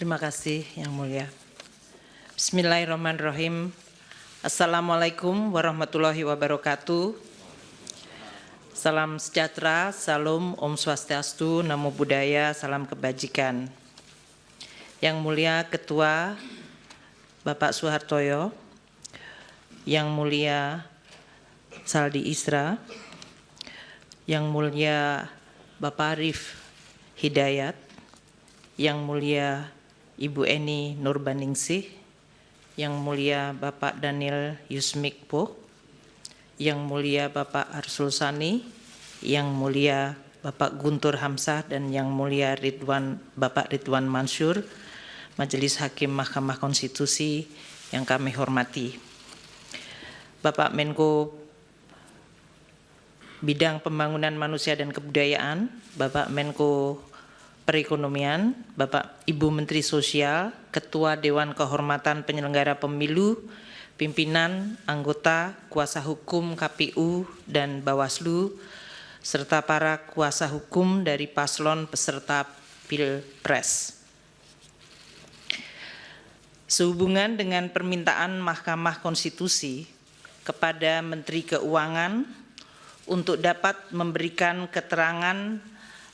Terima kasih Yang Mulia. Bismillahirrahmanirrahim. Assalamualaikum warahmatullahi wabarakatuh. Salam sejahtera, salam, Om Swastiastu, Namo Buddhaya, salam kebajikan. Yang Mulia Ketua Bapak Suhartoyo, Yang Mulia Saldi Isra, Yang Mulia Bapak Arif Hidayat, Yang Mulia Ibu Eni Nurbaningsih, Yang Mulia Bapak Daniel Yusmikpo, Yang Mulia Bapak Arsul Sani, Yang Mulia Bapak Guntur Hamzah, dan Yang Mulia Bapak Ridwan Mansur, Majelis Hakim Mahkamah Konstitusi yang kami hormati. Bapak Menko Bidang Pembangunan Manusia dan Kebudayaan, Bapak Menko Perekonomian, Bapak Ibu Menteri Sosial, Ketua Dewan Kehormatan Penyelenggara Pemilu, pimpinan, anggota, kuasa hukum KPU dan Bawaslu, serta para kuasa hukum dari paslon peserta Pilpres. Sehubungan dengan permintaan Mahkamah Konstitusi kepada Menteri Keuangan untuk dapat memberikan keterangan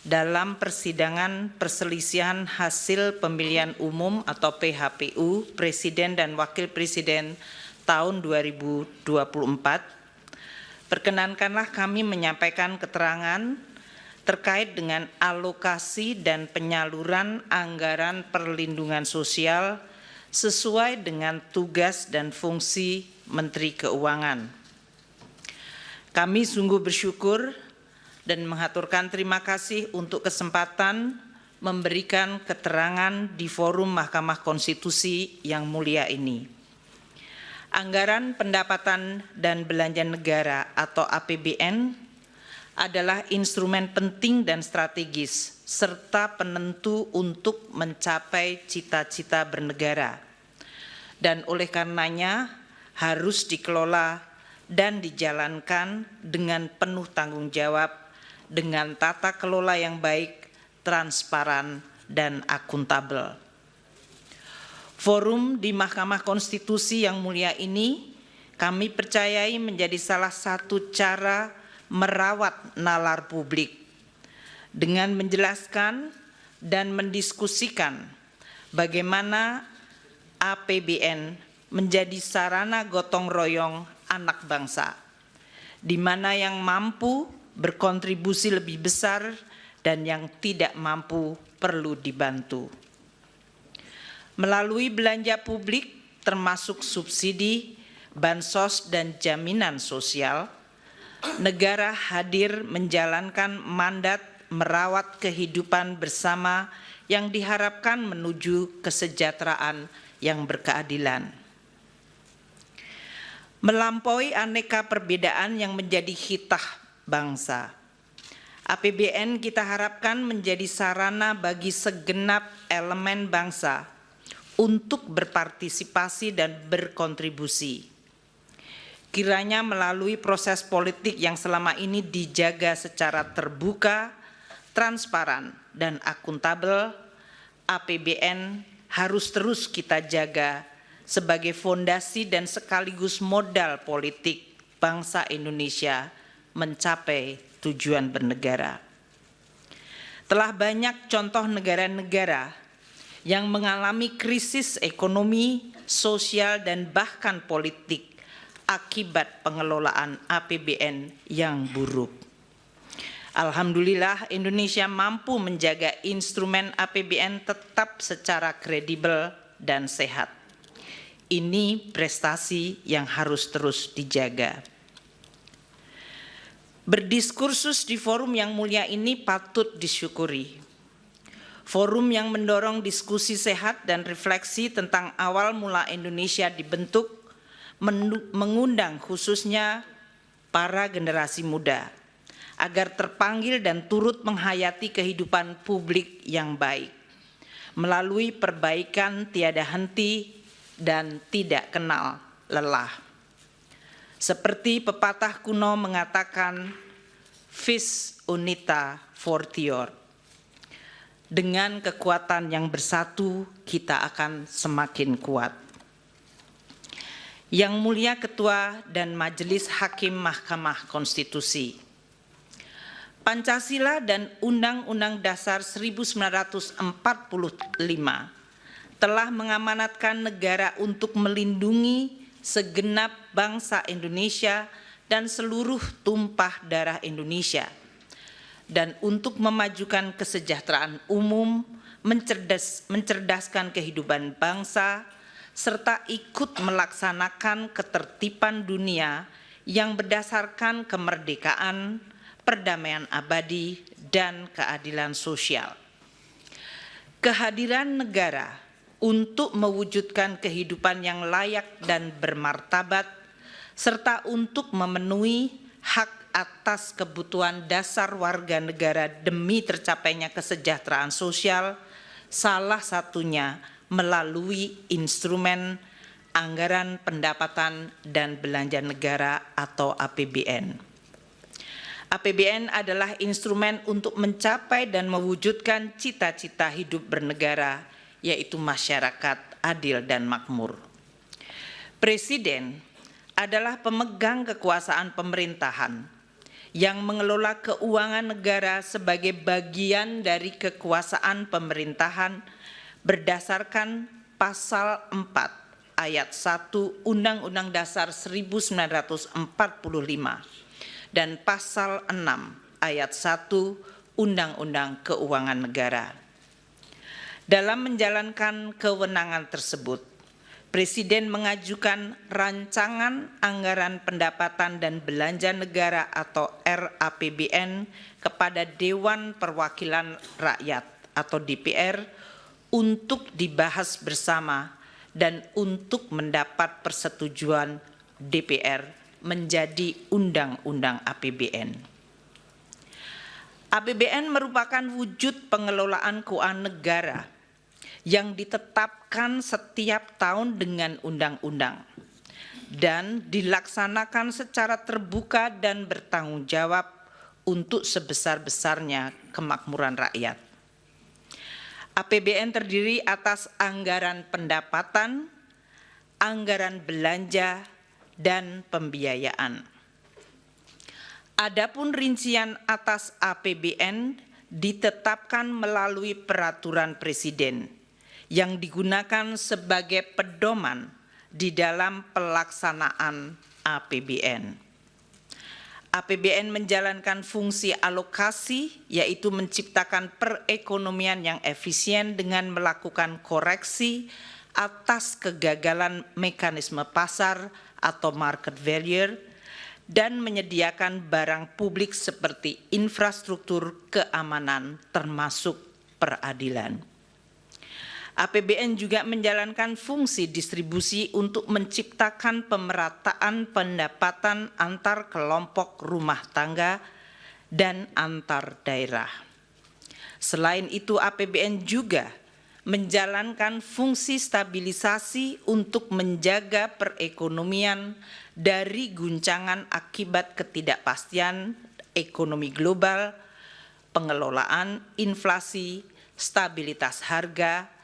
dalam persidangan perselisihan hasil pemilihan umum atau PHPU Presiden dan Wakil Presiden tahun 2024, perkenankanlah kami menyampaikan keterangan terkait dengan alokasi dan penyaluran anggaran perlindungan sosial sesuai dengan tugas dan fungsi Menteri Keuangan. Kami sungguh bersyukur dan mengaturkan terima kasih untuk kesempatan memberikan keterangan di forum Mahkamah Konstitusi yang mulia ini. Anggaran pendapatan dan belanja negara atau APBN adalah instrumen penting dan strategis serta penentu untuk mencapai cita-cita bernegara, dan oleh karenanya harus dikelola dan dijalankan dengan penuh tanggung jawab dengan tata kelola yang baik, transparan, dan akuntabel. Forum di Mahkamah Konstitusi yang mulia ini kami percayai menjadi salah satu cara merawat nalar publik dengan menjelaskan dan mendiskusikan bagaimana APBN menjadi sarana gotong royong anak bangsa, di mana yang mampu berkontribusi lebih besar dan yang tidak mampu perlu dibantu. Melalui belanja publik termasuk subsidi, bansos, dan jaminan sosial, negara hadir menjalankan mandat merawat kehidupan bersama yang diharapkan menuju kesejahteraan yang berkeadilan. Melampaui aneka perbedaan yang menjadi hitah bangsa, APBN kita harapkan menjadi sarana bagi segenap elemen bangsa untuk berpartisipasi dan berkontribusi. Kiranya melalui proses politik yang selama ini dijaga secara terbuka, transparan, dan akuntabel, APBN harus terus kita jaga sebagai fondasi dan sekaligus modal politik bangsa Indonesia mencapai tujuan bernegara. Telah banyak contoh negara-negara yang mengalami krisis ekonomi, sosial, dan bahkan politik akibat pengelolaan APBN yang buruk. Alhamdulillah, Indonesia mampu menjaga instrumen APBN tetap secara kredibel dan sehat. Ini prestasi yang harus terus dijaga. Berdiskursus di forum yang mulia ini patut disyukuri. Forum yang mendorong diskusi sehat dan refleksi tentang awal mula Indonesia dibentuk, mengundang khususnya para generasi muda agar terpanggil dan turut menghayati kehidupan publik yang baik melalui perbaikan tiada henti dan tidak kenal lelah. Seperti pepatah kuno mengatakan, vis unita fortior. Dengan kekuatan yang bersatu, kita akan semakin kuat. Yang Mulia Ketua dan Majelis Hakim Mahkamah Konstitusi, Pancasila dan Undang-Undang Dasar 1945 telah mengamanatkan negara untuk melindungi segenap bangsa Indonesia dan seluruh tumpah darah Indonesia, dan untuk memajukan kesejahteraan umum, mencerdaskan kehidupan bangsa, serta ikut melaksanakan ketertiban dunia yang berdasarkan kemerdekaan, perdamaian abadi, dan keadilan sosial. Kehadiran negara untuk mewujudkan kehidupan yang layak dan bermartabat, serta untuk memenuhi hak atas kebutuhan dasar warga negara demi tercapainya kesejahteraan sosial, salah satunya melalui instrumen anggaran pendapatan dan belanja negara atau APBN. APBN adalah instrumen untuk mencapai dan mewujudkan cita-cita hidup bernegara, yaitu masyarakat adil dan makmur. Presiden adalah pemegang kekuasaan pemerintahan yang mengelola keuangan negara sebagai bagian dari kekuasaan pemerintahan berdasarkan Pasal 4 Ayat 1 Undang-Undang Dasar 1945 dan Pasal 6 Ayat 1 Undang-Undang Keuangan Negara. Dalam menjalankan kewenangan tersebut, Presiden mengajukan rancangan anggaran pendapatan dan belanja negara atau RAPBN kepada Dewan Perwakilan Rakyat atau DPR untuk dibahas bersama dan untuk mendapat persetujuan DPR menjadi Undang-Undang APBN. APBN merupakan wujud pengelolaan keuangan negara yang ditetapkan setiap tahun dengan undang-undang dan dilaksanakan secara terbuka dan bertanggung jawab untuk sebesar-besarnya kemakmuran rakyat. APBN terdiri atas anggaran pendapatan, anggaran belanja, dan pembiayaan. Adapun rincian atas APBN ditetapkan melalui peraturan Presiden yang digunakan sebagai pedoman di dalam pelaksanaan APBN. APBN menjalankan fungsi alokasi, yaitu menciptakan perekonomian yang efisien dengan melakukan koreksi atas kegagalan mekanisme pasar atau market failure dan menyediakan barang publik seperti infrastruktur keamanan termasuk peradilan. APBN juga menjalankan fungsi distribusi untuk menciptakan pemerataan pendapatan antar kelompok rumah tangga dan antar daerah. Selain itu, APBN juga menjalankan fungsi stabilisasi untuk menjaga perekonomian dari guncangan akibat ketidakpastian ekonomi global, pengelolaan inflasi, stabilitas harga,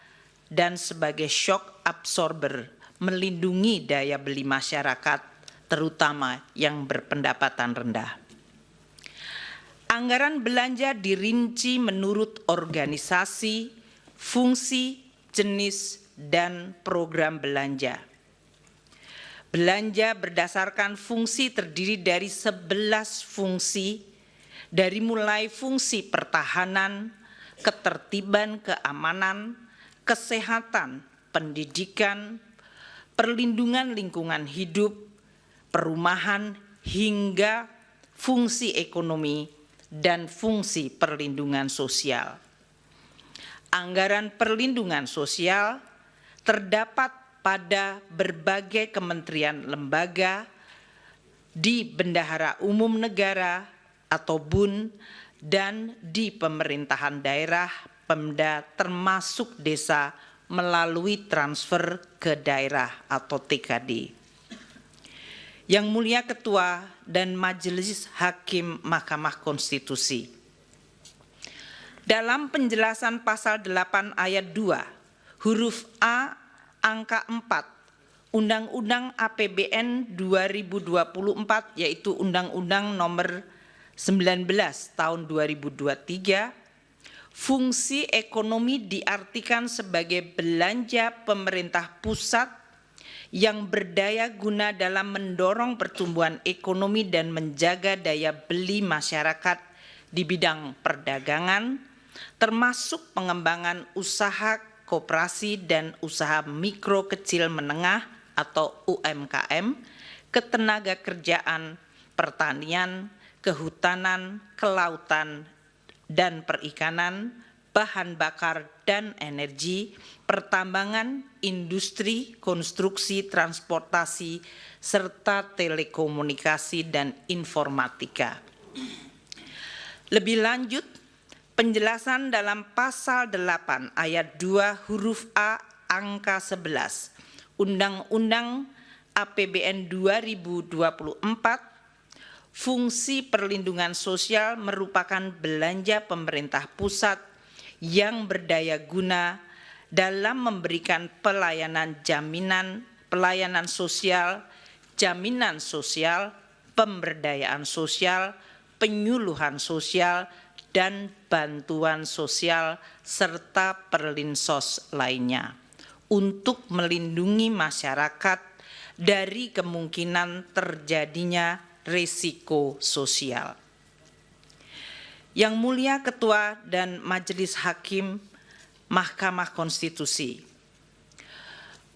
dan sebagai shock absorber melindungi daya beli masyarakat, terutama yang berpendapatan rendah. Anggaran belanja dirinci menurut organisasi, fungsi, jenis, dan program belanja. Belanja berdasarkan fungsi terdiri dari 11 fungsi, dari mulai fungsi pertahanan, ketertiban keamanan, kesehatan, pendidikan, perlindungan lingkungan hidup, perumahan, hingga fungsi ekonomi dan fungsi perlindungan sosial. Anggaran perlindungan sosial terdapat pada berbagai kementerian lembaga, di Bendahara Umum Negara atau BUN, dan di pemerintahan daerah Pemda termasuk desa melalui transfer ke daerah atau TKD. Yang Mulia Ketua dan Majelis Hakim Mahkamah Konstitusi, Dalam penjelasan pasal 8 ayat 2, huruf A angka 4, Undang-Undang APBN 2024 yaitu Undang-Undang nomor 19 tahun 2023, fungsi ekonomi diartikan sebagai belanja pemerintah pusat yang berdaya guna dalam mendorong pertumbuhan ekonomi dan menjaga daya beli masyarakat di bidang perdagangan, termasuk pengembangan usaha koperasi dan usaha mikro kecil menengah atau UMKM, ketenaga kerjaan, pertanian, kehutanan, kelautan, dan perikanan, bahan bakar dan energi, pertambangan, industri, konstruksi, transportasi, serta telekomunikasi dan informatika. Lebih lanjut, penjelasan dalam pasal 8 ayat 2 huruf A angka 11 Undang-Undang APBN 2024, fungsi perlindungan sosial merupakan belanja pemerintah pusat yang berdaya guna dalam memberikan pelayanan pelayanan sosial, jaminan sosial, pemberdayaan sosial, penyuluhan sosial, dan bantuan sosial serta perlinsos lainnya untuk melindungi masyarakat dari kemungkinan terjadinya risiko sosial. Yang Mulia Ketua dan Majelis Hakim Mahkamah Konstitusi,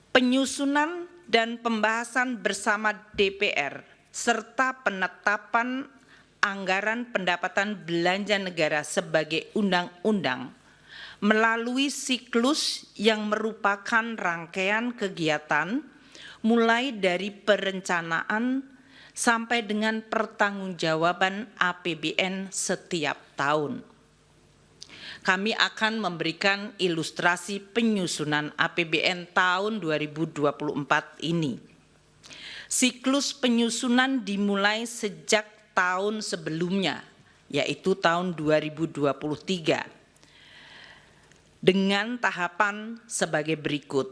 penyusunan dan pembahasan bersama DPR serta penetapan anggaran pendapatan belanja negara sebagai undang-undang melalui siklus yang merupakan rangkaian kegiatan mulai dari perencanaan sampai dengan pertanggungjawaban APBN setiap tahun. Kami akan memberikan ilustrasi penyusunan APBN tahun 2024 ini. Siklus penyusunan dimulai sejak tahun sebelumnya, yaitu tahun 2023, dengan tahapan sebagai berikut.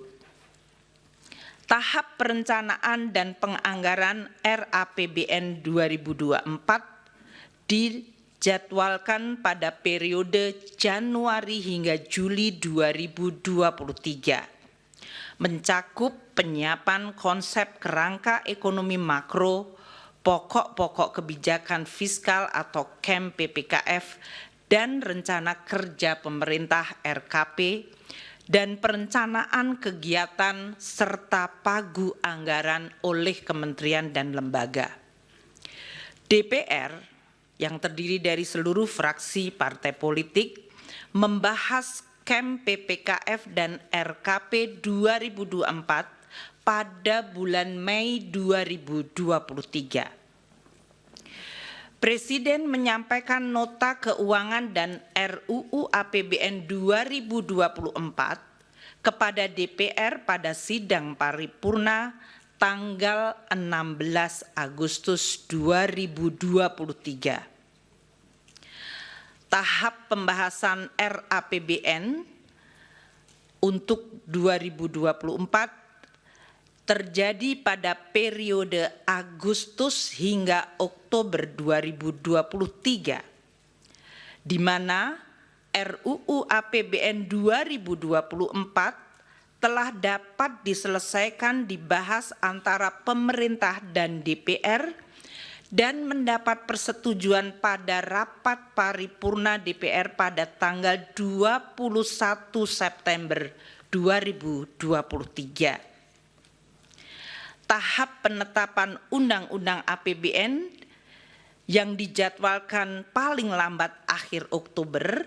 Tahap perencanaan dan penganggaran RAPBN 2024 dijadwalkan pada periode Januari hingga Juli 2023, mencakup penyiapan konsep kerangka ekonomi makro, pokok-pokok kebijakan fiskal atau KEM PPKF, dan rencana kerja pemerintah RKP, dan perencanaan kegiatan serta pagu anggaran oleh kementerian dan lembaga. DPR yang terdiri dari seluruh fraksi partai politik membahas KEM PPKF dan RKP 2024 pada bulan Mei 2023. Presiden menyampaikan nota keuangan dan RUU APBN 2024 kepada DPR pada sidang paripurna tanggal 16 Agustus 2023. Tahap pembahasan RAPBN untuk 2024 terjadi pada periode Agustus hingga Oktober 2023, di mana RUU APBN 2024 telah dapat diselesaikan dibahas antara pemerintah dan DPR dan mendapat persetujuan pada rapat paripurna DPR pada tanggal 21 September 2023. Tahap penetapan Undang-Undang APBN yang dijadwalkan paling lambat akhir Oktober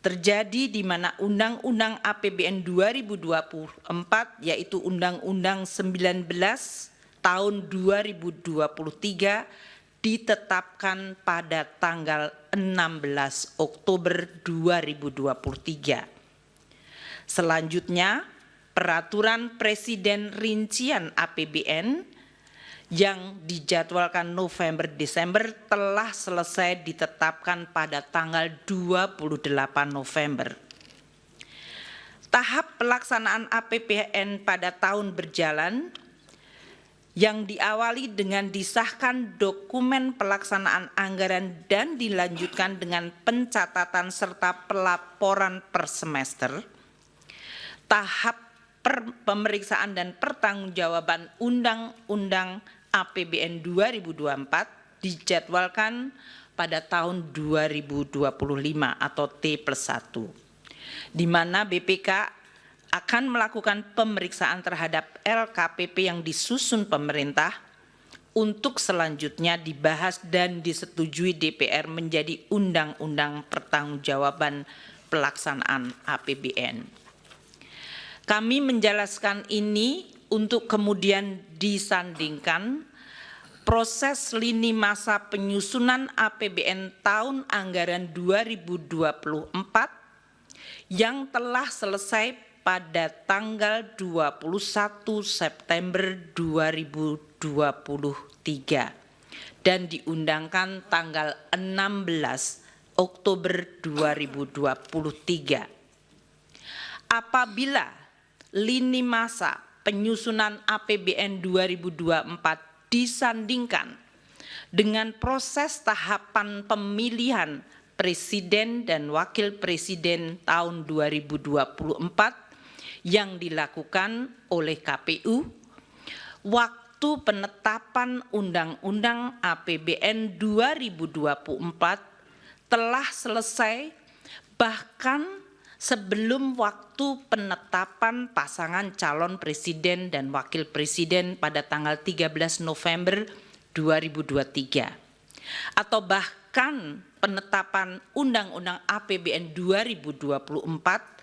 terjadi di mana Undang-Undang APBN 2024 yaitu Undang-Undang 19 tahun 2023 ditetapkan pada tanggal 16 Oktober 2023. Selanjutnya, Peraturan Presiden Rincian APBN yang dijadwalkan November-Desember telah selesai ditetapkan pada tanggal 28 November. Tahap pelaksanaan APBN pada tahun berjalan yang diawali dengan disahkan dokumen pelaksanaan anggaran dan dilanjutkan dengan pencatatan serta pelaporan per semester. Tahap pemeriksaan dan pertanggungjawaban Undang-Undang APBN 2024 dijadwalkan pada tahun 2025 atau T+1, di mana BPK akan melakukan pemeriksaan terhadap LKPP yang disusun pemerintah untuk selanjutnya dibahas dan disetujui DPR menjadi undang-undang pertanggungjawaban pelaksanaan APBN. Kami menjelaskan ini untuk kemudian disandingkan proses lini masa penyusunan APBN tahun anggaran 2024 yang telah selesai pada tanggal 21 September 2023 dan diundangkan tanggal 16 Oktober 2023. Apabila lini masa penyusunan APBN 2024 disandingkan dengan proses tahapan pemilihan Presiden dan Wakil Presiden tahun 2024 yang dilakukan oleh KPU, waktu penetapan Undang-Undang APBN 2024 telah selesai bahkan sebelum waktu penetapan pasangan calon presiden dan wakil presiden pada tanggal 13 November 2023 atau bahkan penetapan Undang-Undang APBN 2024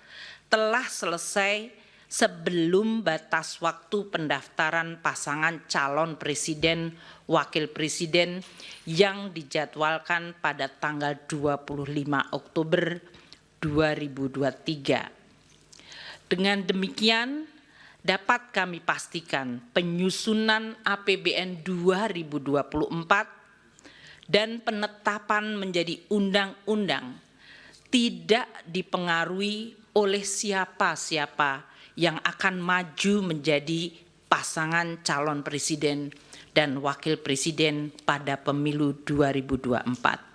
telah selesai sebelum batas waktu pendaftaran pasangan calon presiden wakil presiden yang dijadwalkan pada tanggal 25 Oktober 2023. Dengan demikian dapat kami pastikan penyusunan APBN 2024 dan penetapan menjadi undang-undang tidak dipengaruhi oleh siapa-siapa yang akan maju menjadi pasangan calon presiden dan wakil presiden pada pemilu 2024.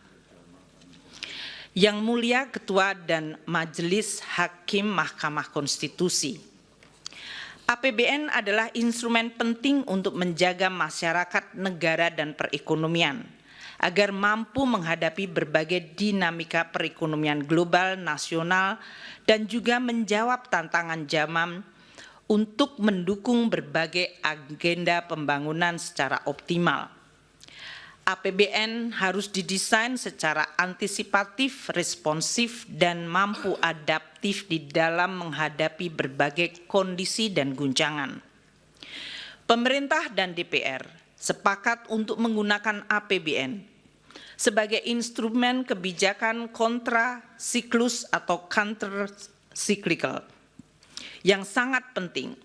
Yang Mulia Ketua dan Majelis Hakim Mahkamah Konstitusi, APBN adalah instrumen penting untuk menjaga masyarakat, negara, dan perekonomian agar mampu menghadapi berbagai dinamika perekonomian global, nasional, dan juga menjawab tantangan zaman untuk mendukung berbagai agenda pembangunan secara optimal. APBN harus didesain secara antisipatif, responsif, dan mampu adaptif di dalam menghadapi berbagai kondisi dan guncangan. Pemerintah dan DPR sepakat untuk menggunakan APBN sebagai instrumen kebijakan kontra-siklus atau counter-cyclical yang sangat penting.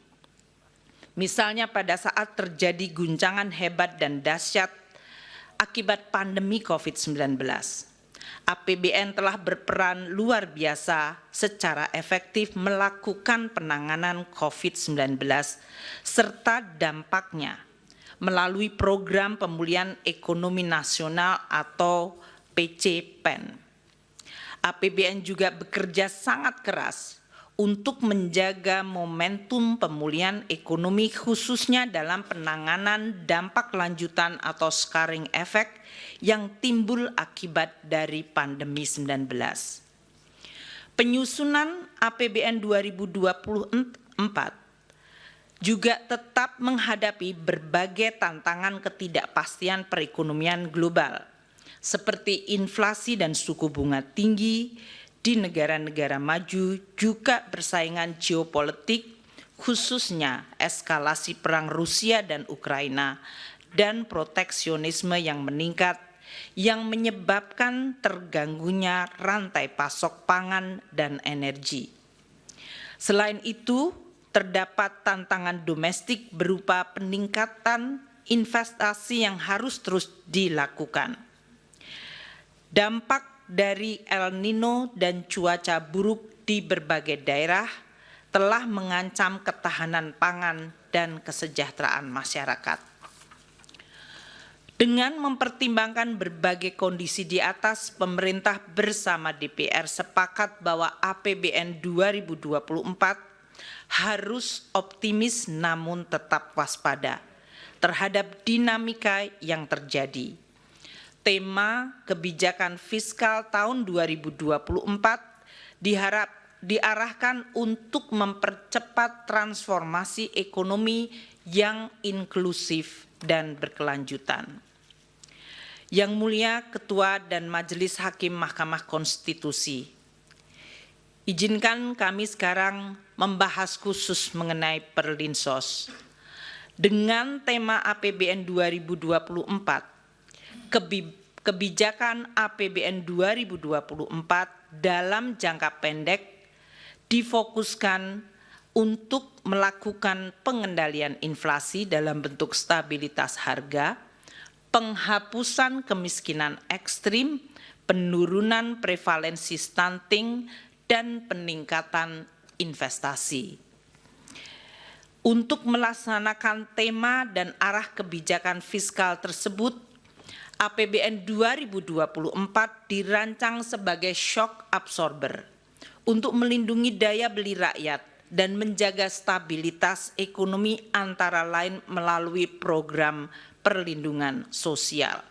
Misalnya pada saat terjadi guncangan hebat dan dahsyat akibat pandemi COVID-19, APBN telah berperan luar biasa secara efektif melakukan penanganan COVID-19 serta dampaknya melalui program pemulihan ekonomi nasional atau PCPEN. APBN juga bekerja sangat keras untuk menjaga momentum pemulihan ekonomi khususnya dalam penanganan dampak lanjutan atau scarring effect yang timbul akibat dari pandemi 19. Penyusunan APBN 2024 juga tetap menghadapi berbagai tantangan ketidakpastian perekonomian global, seperti inflasi dan suku bunga tinggi di negara-negara maju, juga persaingan geopolitik, khususnya eskalasi perang Rusia dan Ukraina, dan proteksionisme yang meningkat, yang menyebabkan terganggunya rantai pasok pangan dan energi. Selain itu, terdapat tantangan domestik berupa peningkatan investasi yang harus terus dilakukan. Dampak dari El Nino dan cuaca buruk di berbagai daerah telah mengancam ketahanan pangan dan kesejahteraan masyarakat. Dengan mempertimbangkan berbagai kondisi di atas, pemerintah bersama DPR sepakat bahwa APBN 2024 harus optimis namun tetap waspada terhadap dinamika yang terjadi. Tema kebijakan fiskal tahun 2024 diarahkan untuk mempercepat transformasi ekonomi yang inklusif dan berkelanjutan. Yang Mulia Ketua dan Majelis Hakim Mahkamah Konstitusi, izinkan kami sekarang membahas khusus mengenai Perlinsos. Dengan tema APBN 2024, kebijakan APBN 2024 dalam jangka pendek difokuskan untuk melakukan pengendalian inflasi dalam bentuk stabilitas harga, penghapusan kemiskinan ekstrim, penurunan prevalensi stunting, dan peningkatan investasi. Untuk melaksanakan tema dan arah kebijakan fiskal tersebut, APBN 2024 dirancang sebagai shock absorber untuk melindungi daya beli rakyat dan menjaga stabilitas ekonomi antara lain melalui program perlindungan sosial.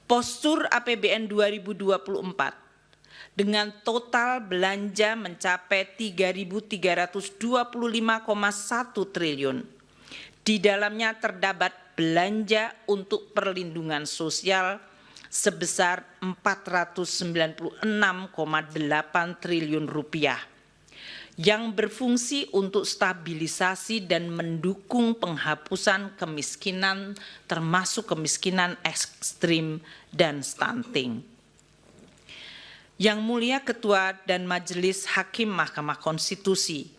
Postur APBN 2024 dengan total belanja mencapai 3.325,1 triliun. Di dalamnya terdapat belanja untuk perlindungan sosial sebesar 496,8 triliun rupiah yang berfungsi untuk stabilisasi dan mendukung penghapusan kemiskinan termasuk kemiskinan ekstrim dan stunting. Yang Mulia Ketua dan Majelis Hakim Mahkamah Konstitusi,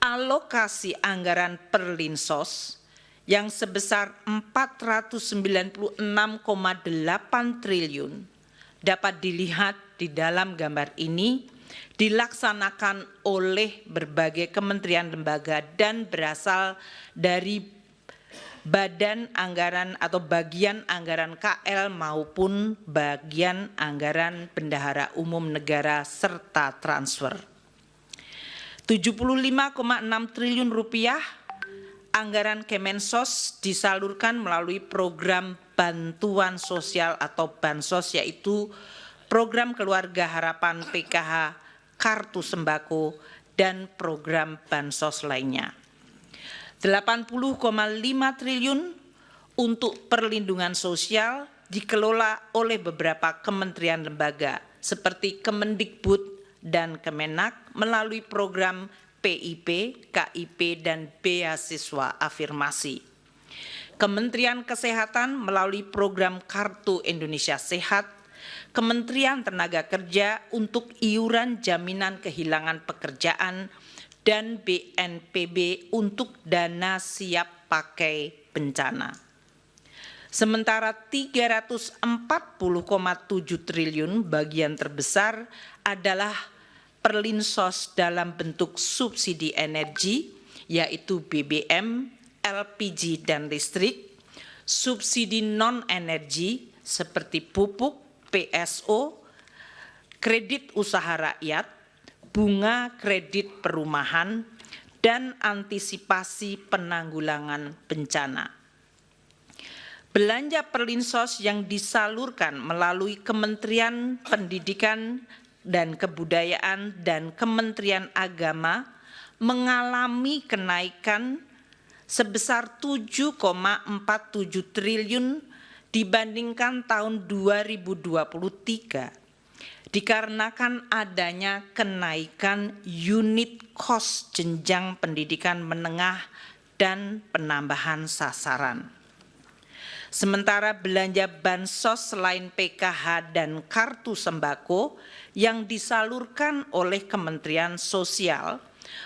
alokasi anggaran Perlinsos yang sebesar 496,8 triliun dapat dilihat di dalam gambar ini dilaksanakan oleh berbagai kementerian lembaga dan berasal dari badan anggaran atau bagian anggaran KL maupun bagian anggaran bendahara umum negara serta transfer. 75,6 triliun rupiah anggaran Kemensos disalurkan melalui program bantuan sosial atau Bansos, yaitu program Keluarga Harapan PKH, Kartu Sembako, dan program Bansos lainnya. 80,5 triliun untuk perlindungan sosial dikelola oleh beberapa kementerian lembaga seperti Kemendikbud dan Kemenak melalui program PIP, KIP, dan beasiswa afirmasi. Kementerian Kesehatan melalui program Kartu Indonesia Sehat, Kementerian Tenaga Kerja untuk iuran jaminan kehilangan pekerjaan, dan BNPB untuk dana siap pakai bencana. Sementara 340,7 triliun bagian terbesar adalah Perlinsos dalam bentuk subsidi energi, yaitu BBM, LPG, dan listrik, subsidi non-energi seperti pupuk, PSO, kredit usaha rakyat, bunga kredit perumahan, dan antisipasi penanggulangan bencana. Belanja Perlinsos yang disalurkan melalui Kementerian Pendidikan dan Kebudayaan dan Kementerian Agama mengalami kenaikan sebesar 7,47 triliun dibandingkan tahun 2023 dikarenakan adanya kenaikan unit cost jenjang pendidikan menengah dan penambahan sasaran. Sementara belanja bansos selain PKH dan kartu sembako yang disalurkan oleh Kementerian Sosial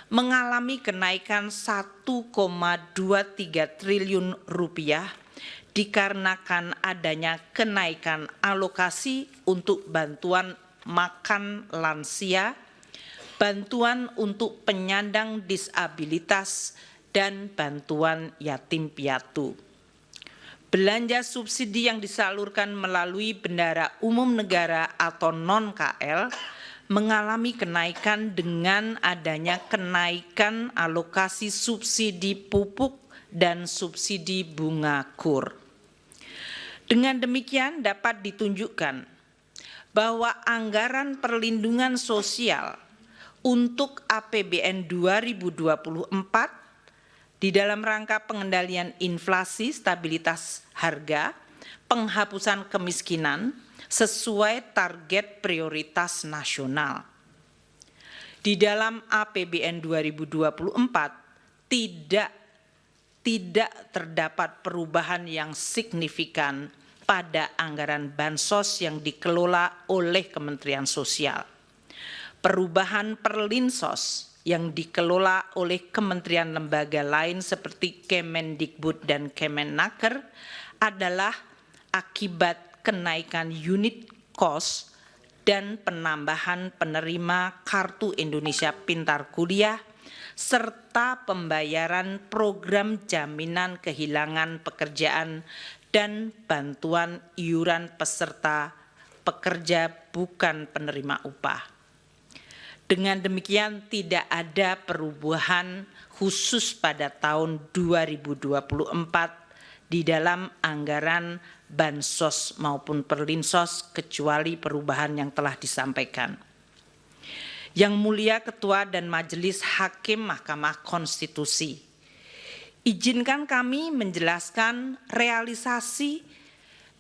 mengalami kenaikan 1,23 triliun rupiah dikarenakan adanya kenaikan alokasi untuk bantuan makan lansia, bantuan untuk penyandang disabilitas, dan bantuan yatim piatu. Belanja subsidi yang disalurkan melalui bendara umum negara atau non-KL mengalami kenaikan dengan adanya kenaikan alokasi subsidi pupuk dan subsidi bunga KUR. Dengan demikian dapat ditunjukkan bahwa anggaran perlindungan sosial untuk APBN 2024 di dalam rangka pengendalian inflasi, stabilitas harga, penghapusan kemiskinan sesuai target prioritas nasional. Di dalam APBN 2024 tidak terdapat perubahan yang signifikan pada anggaran bansos yang dikelola oleh Kementerian Sosial. Perubahan perlinsos yang dikelola oleh kementerian lembaga lain seperti Kemendikbud dan Kemenaker adalah akibat kenaikan unit cost dan penambahan penerima Kartu Indonesia Pintar Kuliah serta pembayaran program jaminan kehilangan pekerjaan dan bantuan iuran peserta pekerja bukan penerima upah. Dengan demikian tidak ada perubahan khusus pada tahun 2024 di dalam anggaran bansos maupun perlinsos kecuali perubahan yang telah disampaikan. Yang Mulia Ketua dan Majelis Hakim Mahkamah Konstitusi, izinkan kami menjelaskan realisasi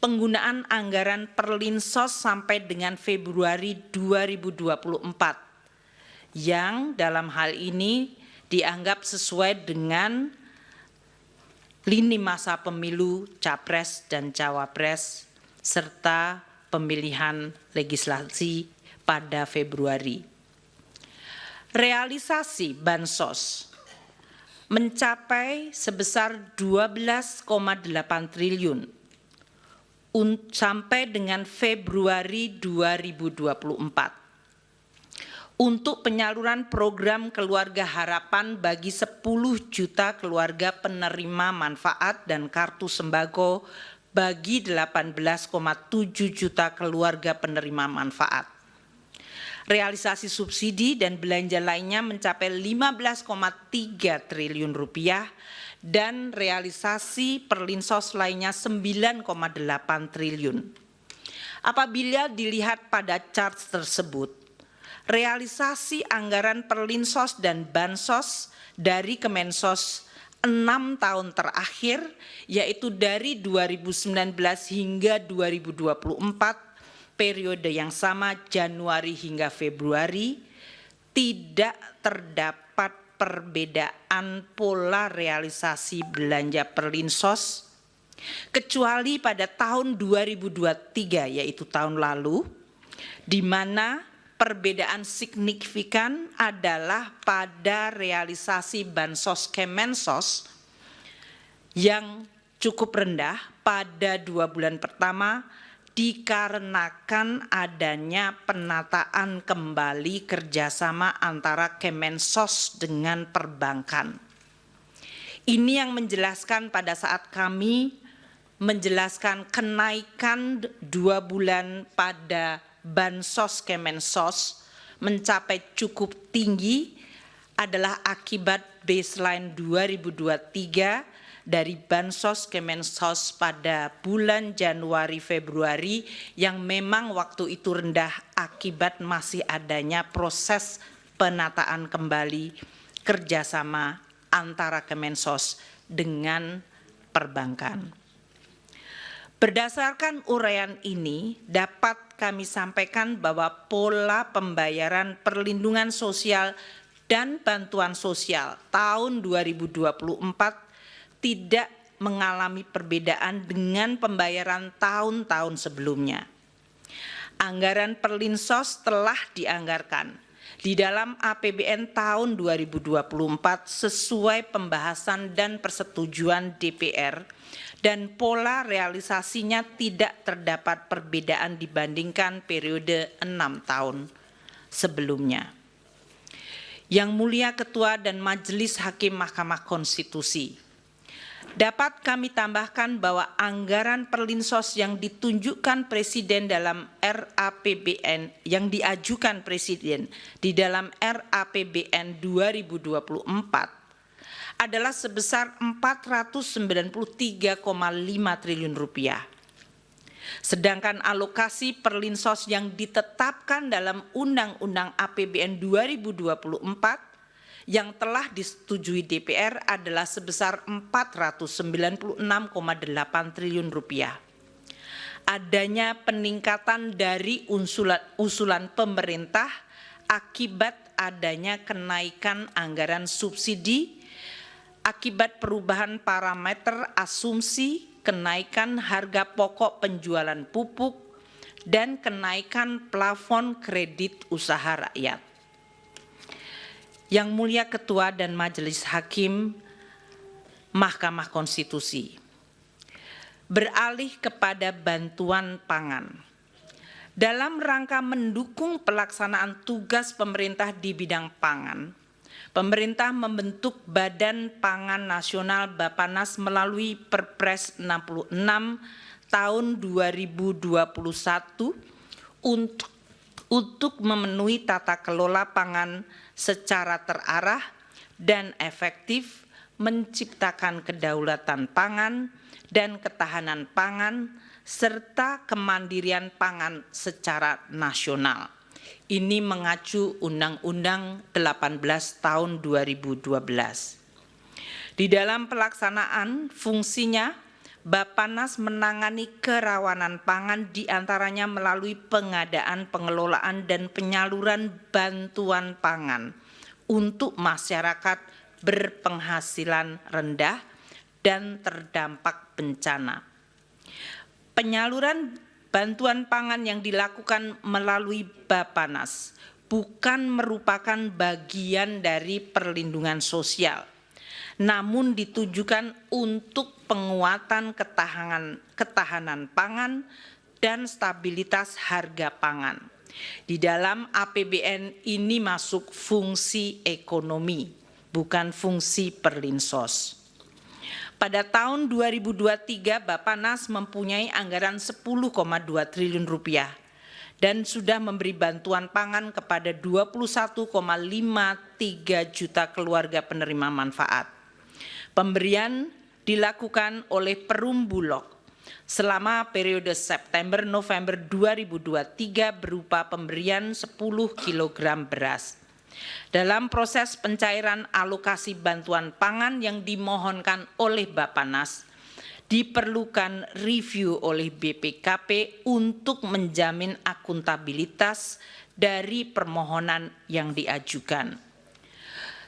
penggunaan anggaran perlinsos sampai dengan Februari 2024 yang dalam hal ini dianggap sesuai dengan lini masa pemilu Capres dan Cawapres serta pemilihan legislasi pada Februari. Realisasi bansos mencapai sebesar 12,8 triliun sampai dengan Februari 2024. Untuk penyaluran program Keluarga Harapan bagi 10 juta keluarga penerima manfaat dan kartu sembako bagi 18,7 juta keluarga penerima manfaat. Realisasi subsidi dan belanja lainnya mencapai 15,3 triliun rupiah dan realisasi perlinsos lainnya 9,8 triliun. Apabila dilihat pada chart tersebut, realisasi anggaran perlinsos dan bansos dari Kemensos 6 tahun terakhir, yaitu dari 2019 hingga 2024, periode yang sama Januari hingga Februari, tidak terdapat perbedaan pola realisasi belanja perlinsos, kecuali pada tahun 2023, yaitu tahun lalu, di mana perbedaan signifikan adalah pada realisasi bansos Kemensos yang cukup rendah pada 2 bulan pertama dikarenakan adanya penataan kembali kerjasama antara Kemensos dengan perbankan. Ini yang menjelaskan pada saat kami menjelaskan kenaikan 2 bulan pada bansos Kemensos mencapai cukup tinggi adalah akibat baseline 2023 dari bansos Kemensos pada bulan Januari Februari yang memang waktu itu rendah akibat masih adanya proses penataan kembali kerjasama antara Kemensos dengan perbankan. Berdasarkan uraian ini dapat kami sampaikan bahwa pola pembayaran perlindungan sosial dan bantuan sosial tahun 2024 tidak mengalami perbedaan dengan pembayaran tahun-tahun sebelumnya. Anggaran perlinsos telah dianggarkan di dalam APBN tahun 2024 sesuai pembahasan dan persetujuan DPR dan pola realisasinya tidak terdapat perbedaan dibandingkan periode 6 tahun sebelumnya. Yang Mulia Ketua dan Majelis Hakim Mahkamah Konstitusi, dapat kami tambahkan bahwa anggaran perlinsos yang ditunjukkan Presiden dalam RAPBN yang diajukan Presiden di dalam RAPBN 2024 adalah sebesar 493,5 triliun rupiah. Sedangkan alokasi perlinsos yang ditetapkan dalam Undang-Undang APBN 2024 yang telah disetujui DPR adalah sebesar 496,8 triliun rupiah. Adanya peningkatan dari usulan pemerintah akibat adanya kenaikan anggaran subsidi, akibat perubahan parameter asumsi, kenaikan harga pokok penjualan pupuk, dan kenaikan plafon kredit usaha rakyat. Yang Mulia Ketua dan Majelis Hakim Mahkamah Konstitusi, beralih kepada bantuan pangan. Dalam rangka mendukung pelaksanaan tugas pemerintah di bidang pangan, pemerintah membentuk Badan Pangan Nasional Bappenas melalui Perpres 66 tahun 2021 untuk memenuhi tata kelola pangan secara terarah dan efektif, menciptakan kedaulatan pangan dan ketahanan pangan, serta kemandirian pangan secara nasional. Ini mengacu Undang-Undang 18 tahun 2012. Di dalam pelaksanaan fungsinya, Bappenas menangani kerawanan pangan diantaranya melalui pengadaan, pengelolaan, dan penyaluran bantuan pangan untuk masyarakat berpenghasilan rendah dan terdampak bencana. Penyaluran bantuan pangan yang dilakukan melalui Bappenas bukan merupakan bagian dari perlindungan sosial, namun ditujukan untuk penguatan ketahanan pangan dan stabilitas harga pangan. Di dalam APBN ini masuk fungsi ekonomi, bukan fungsi perlinsos. Pada tahun 2023, Bappenas mempunyai anggaran 10,2 triliun rupiah dan sudah memberi bantuan pangan kepada 21,53 juta keluarga penerima manfaat. Pemberian dilakukan oleh Perum Bulog selama periode September-November 2023 berupa pemberian 10 kg beras. Dalam proses pencairan alokasi bantuan pangan yang dimohonkan oleh Bappenas, diperlukan review oleh BPKP untuk menjamin akuntabilitas dari permohonan yang diajukan.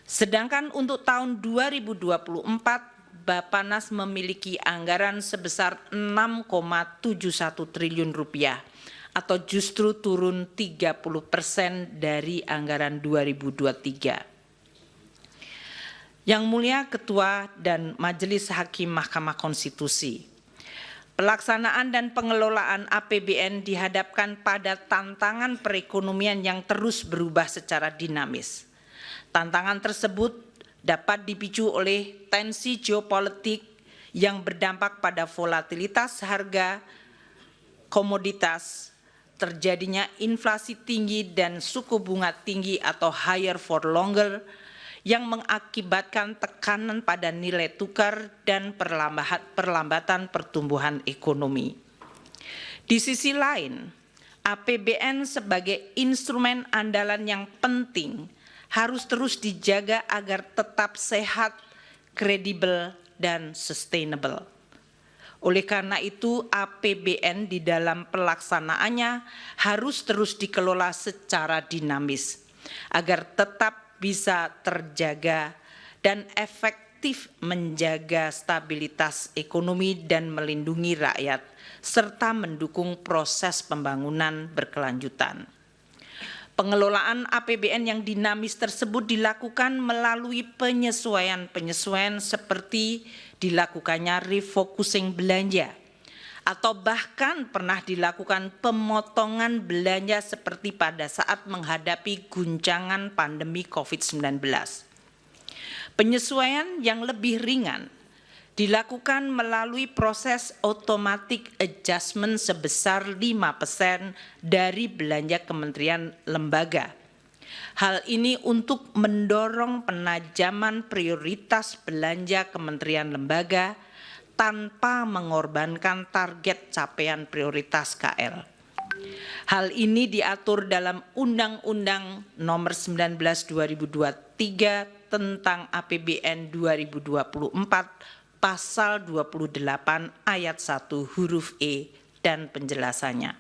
Sedangkan untuk tahun 2024, Bappenas memiliki anggaran sebesar 6,71 triliun rupiah atau justru turun 30% dari anggaran 2023. Yang Mulia Ketua dan Majelis Hakim Mahkamah Konstitusi, pelaksanaan dan pengelolaan APBN dihadapkan pada tantangan perekonomian yang terus berubah secara dinamis. Tantangan tersebut dapat dipicu oleh tensi geopolitik yang berdampak pada volatilitas harga komoditas, terjadinya inflasi tinggi dan suku bunga tinggi atau higher for longer yang mengakibatkan tekanan pada nilai tukar dan perlambatan pertumbuhan ekonomi. Di sisi lain, APBN sebagai instrumen andalan yang penting harus terus dijaga agar tetap sehat, kredibel, dan sustainable. Oleh karena itu, APBN di dalam pelaksanaannya harus terus dikelola secara dinamis, agar tetap bisa terjaga dan efektif menjaga stabilitas ekonomi dan melindungi rakyat, serta mendukung proses pembangunan berkelanjutan. Pengelolaan APBN yang dinamis tersebut dilakukan melalui penyesuaian-penyesuaian seperti dilakukannya refocusing belanja, atau bahkan pernah dilakukan pemotongan belanja seperti pada saat menghadapi guncangan pandemi COVID-19. Penyesuaian yang lebih ringan dilakukan melalui proses automatic adjustment sebesar 5% dari belanja kementerian lembaga. Hal ini untuk mendorong penajaman prioritas belanja kementerian lembaga tanpa mengorbankan target capaian prioritas KL. Hal ini diatur dalam Undang-Undang Nomor 19 2023 tentang APBN 2024 Pasal 28 ayat 1 huruf E dan penjelasannya.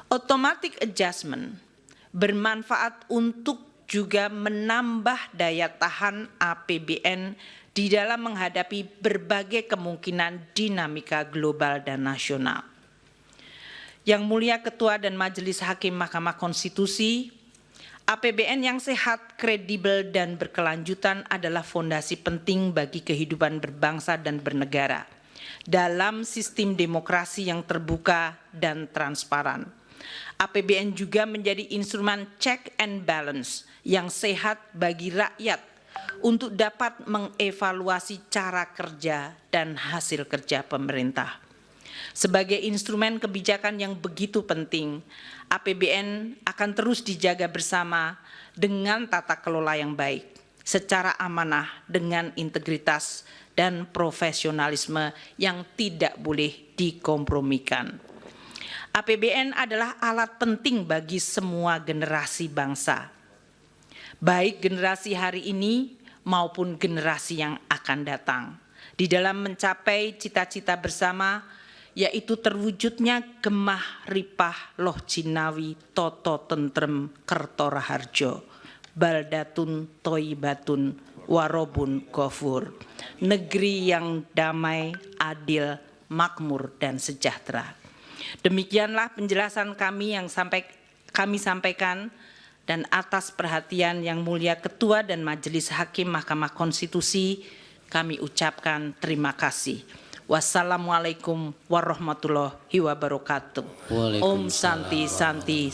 Automatic adjustment bermanfaat untuk juga menambah daya tahan APBN di dalam menghadapi berbagai kemungkinan dinamika global dan nasional. Yang Mulia Ketua dan Majelis Hakim Mahkamah Konstitusi, APBN yang sehat, kredibel, dan berkelanjutan adalah fondasi penting bagi kehidupan berbangsa dan bernegara dalam sistem demokrasi yang terbuka dan transparan. APBN juga menjadi instrumen check and balance yang sehat bagi rakyat untuk dapat mengevaluasi cara kerja dan hasil kerja pemerintah. Sebagai instrumen kebijakan yang begitu penting, APBN akan terus dijaga bersama dengan tata kelola yang baik, secara amanah dengan integritas dan profesionalisme yang tidak boleh dikompromikan. APBN adalah alat penting bagi semua generasi bangsa, baik generasi hari ini maupun generasi yang akan datang, di dalam mencapai cita-cita bersama, yaitu terwujudnya gemah ripah loh jinawi toto tentrem kerto raharjo, baldatun toibatun warobun ghafur, negeri yang damai, adil, makmur, dan sejahtera. Demikianlah penjelasan kami yang kami sampaikan, dan atas perhatian Yang Mulia Ketua dan Majelis Hakim Mahkamah Konstitusi, kami ucapkan terima kasih. Wassalamualaikum warahmatullahi wabarakatuh. Om Santi Santi.